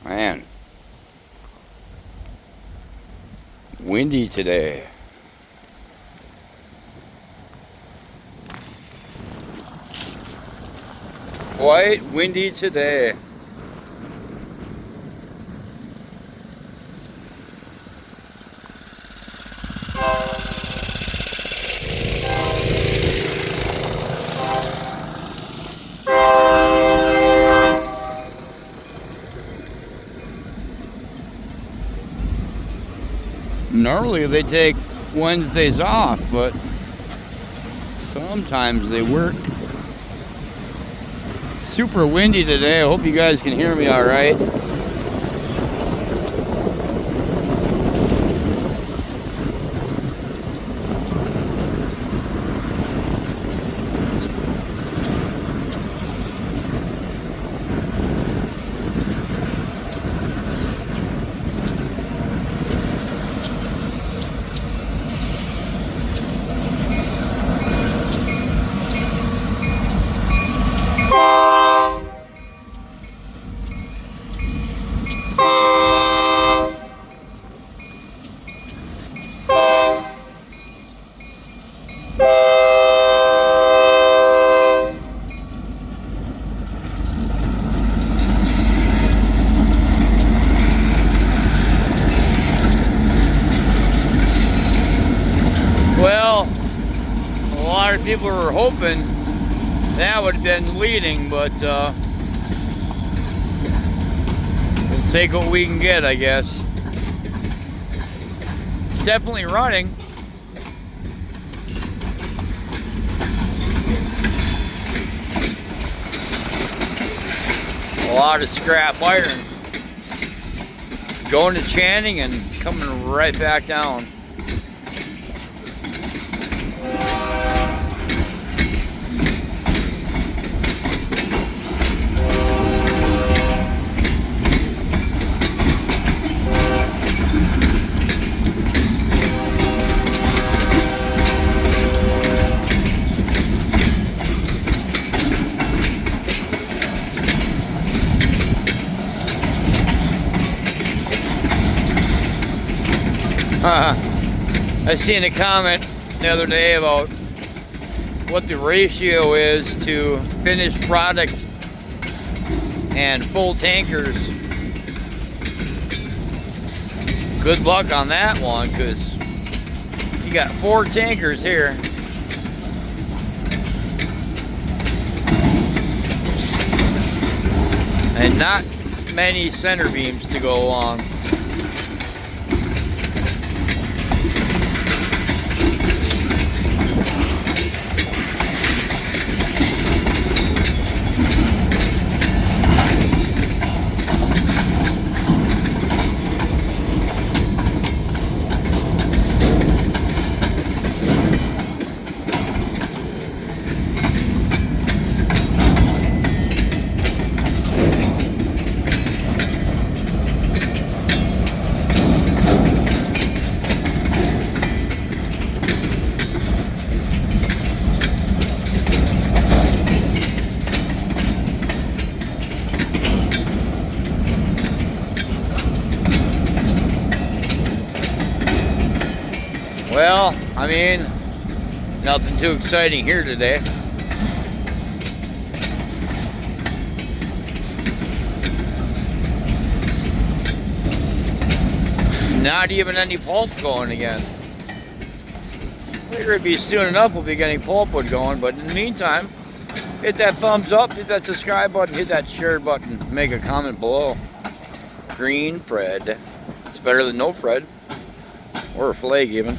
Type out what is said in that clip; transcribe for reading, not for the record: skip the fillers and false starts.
Man, windy today. Quite windy today. Normally they take Wednesdays off, but sometimes they work. Super windy today. I hope you guys can hear me all right. Well, a lot of people were hoping that would have been leading, but we'll take what we can get, I guess. It's definitely running. A lot of scrap iron going to Channing and coming right back down. I seen a comment the other day about what the ratio is to finished product and full tankers. Good luck on that one, because you got 4 tankers here. And not many center beams to go along. Well, I mean, nothing too exciting here today. Not even any pulp going again. Figure it'd be soon enough we'll be getting pulpwood going, but in the meantime, hit that thumbs up, hit that subscribe button, hit that share button, make a comment below. Green Fred. It's better than no Fred. Or a flag even.